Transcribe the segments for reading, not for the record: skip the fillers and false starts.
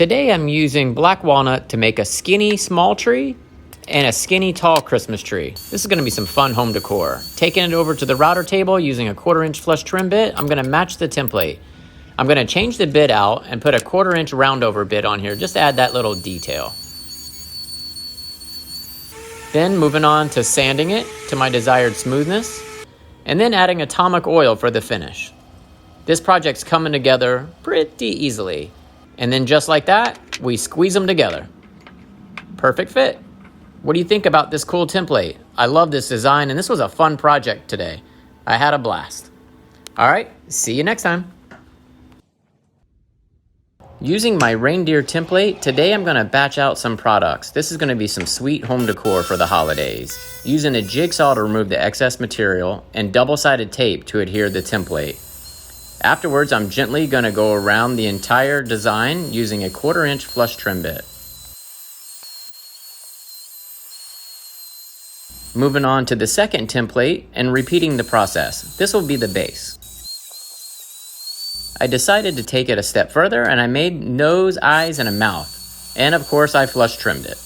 Today I'm using black walnut to make a skinny small tree and a skinny tall Christmas tree. This is going to be some fun home decor. Taking it over to the router table using a 1/4 inch flush trim bit, I'm going to match the template. I'm going to change the bit out and put a 1/4 inch roundover bit on here just to add that little detail. Then moving on to sanding it to my desired smoothness, and then adding atomic oil for the finish. This project's coming together pretty easily. And then just like that, we squeeze them together. Perfect fit. What do you think about this cool template? I love this design, and this was a fun project today. I had a blast. All right, see you next time. Using my Reindeer template, today I'm gonna batch out some products. This is gonna be some sweet home decor for the holidays. Using a jigsaw to remove the excess material and double-sided tape to adhere the template. Afterwards, I'm gently gonna go around the entire design using a 1/4 inch flush trim bit. Moving on to the second template and repeating the process. This will be the base. I decided to take it a step further and I made nose, eyes, and a mouth. And of course, I flush trimmed it.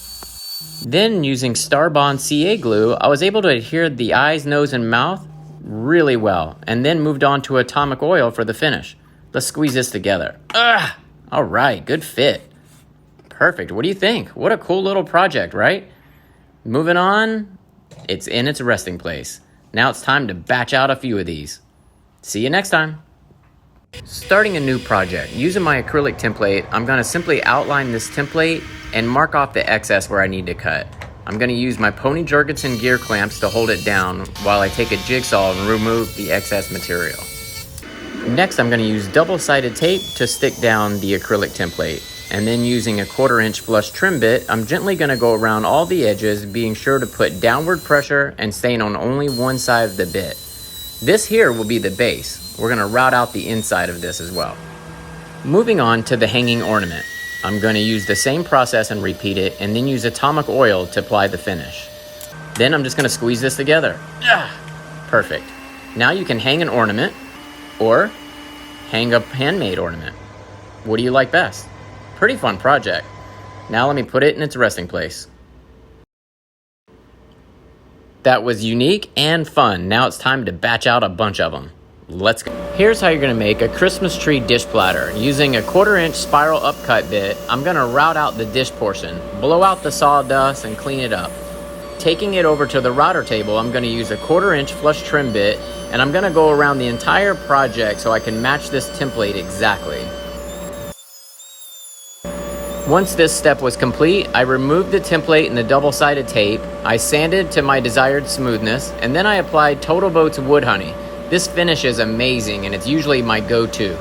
Then using Starbond CA glue, I was able to adhere the eyes, nose, and mouth really well, and then moved on to atomic oil for the finish. Let's squeeze this together. All right, good fit. Perfect. What do you think? What a cool little project, right? Moving on, it's in its resting place. Now it's time to batch out a few of these. See you next time. Starting a new project. Using my acrylic template, I'm going to simply outline this template and mark off the excess where I need to cut. I'm going to use my Pony Jurgensen gear clamps to hold it down while I take a jigsaw and remove the excess material. Next, I'm going to use double-sided tape to stick down the acrylic template. And then using a 1/4 inch flush trim bit, I'm gently going to go around all the edges, being sure to put downward pressure and staying on only one side of the bit. This here will be the base. We're going to route out the inside of this as well. Moving on to the hanging ornament. I'm going to use the same process and repeat it, and then use atomic oil to apply the finish. Then I'm just going to squeeze this together. Perfect. Now you can hang an ornament or hang a handmade ornament. What do you like best? Pretty fun project. Now let me put it in its resting place. That was unique and fun. Now it's time to batch out a bunch of them. Let's go. Here's how you're gonna make a Christmas tree dish platter. Using a 1/4 inch spiral upcut bit, I'm gonna route out the dish portion, blow out the sawdust, and clean it up. Taking it over to the router table, I'm gonna use a 1/4 inch flush trim bit, and I'm gonna go around the entire project so I can match this template exactly. Once this step was complete, I removed the template and the double-sided tape, I sanded to my desired smoothness, and then I applied Total Boat's Wood Honey. This finish is amazing and it's usually my go-to.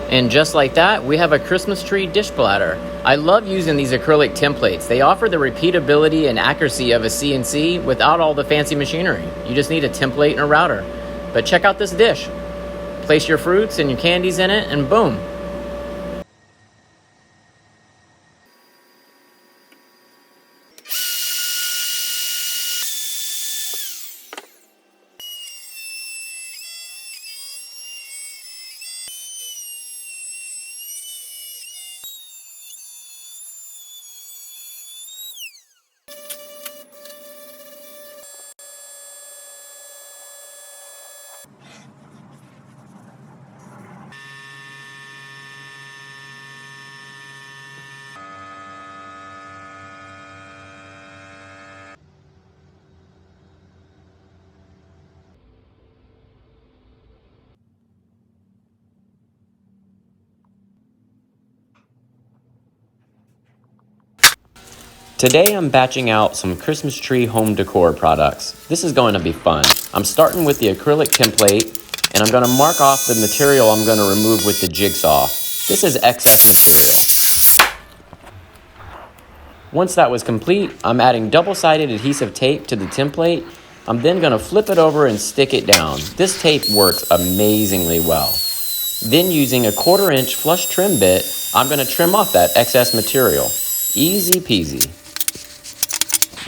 And just like that, we have a Christmas tree dish platter. I love using these acrylic templates. They offer the repeatability and accuracy of a CNC without all the fancy machinery. You just need a template and a router. But check out this dish. Place your fruits and your candies in it and boom. Today I'm batching out some Christmas tree home decor products. This is going to be fun. I'm starting with the acrylic template, and I'm going to mark off the material I'm going to remove with the jigsaw. This is excess material. Once that was complete, I'm adding double-sided adhesive tape to the template. I'm then going to flip it over and stick it down. This tape works amazingly well. Then using a 1/4 inch flush trim bit, I'm going to trim off that excess material. Easy peasy.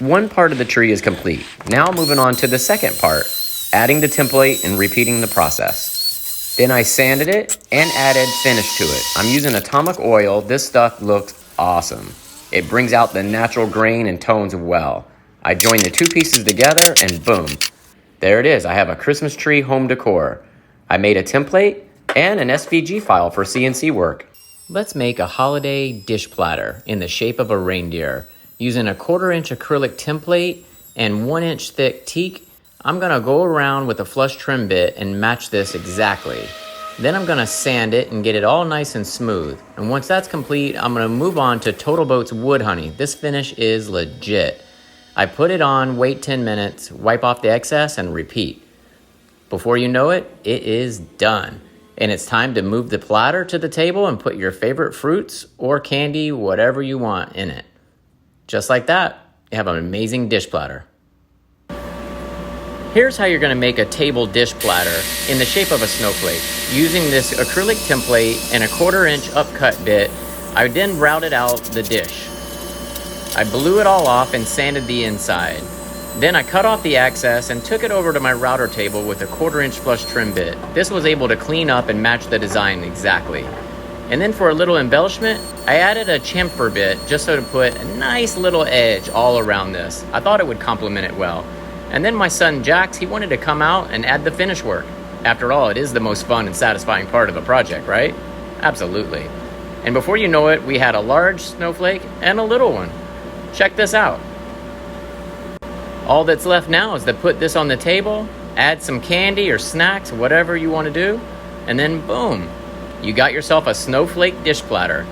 One part of the tree is complete. Now moving on to the second part, adding the template and repeating the process. Then I sanded it and added finish to it. I'm using atomic oil. This stuff looks awesome. It brings out the natural grain and tones well. I joined the two pieces together and boom. There it is. I have a Christmas tree home decor. I made a template and an SVG file for CNC work. Let's make a holiday dish platter in the shape of a reindeer. Using a 1/4-inch acrylic template and 1-inch thick teak, I'm gonna go around with a flush trim bit and match this exactly. Then I'm gonna sand it and get it all nice and smooth. And once that's complete, I'm gonna move on to Total Boat's Wood Honey. This finish is legit. I put it on, wait 10 minutes, wipe off the excess, and repeat. Before you know it, it is done. And it's time to move the platter to the table and put your favorite fruits or candy, whatever you want, in it. Just like that, you have an amazing dish platter. Here's how you're going to make a table dish platter in the shape of a snowflake. Using this acrylic template and a 1/4-inch upcut bit, I then routed out the dish. I blew it all off and sanded the inside. Then I cut off the excess and took it over to my router table with a 1/4-inch flush trim bit. This was able to clean up and match the design exactly. And then for a little embellishment, I added a chamfer bit just so to put a nice little edge all around this. I thought it would complement it well. And then my son Jax, he wanted to come out and add the finish work. After all, it is the most fun and satisfying part of a project, right? Absolutely. And before you know it, we had a large snowflake and a little one. Check this out. All that's left now is to put this on the table, add some candy or snacks, whatever you want to do, and then boom, you got yourself a snowflake dish platter.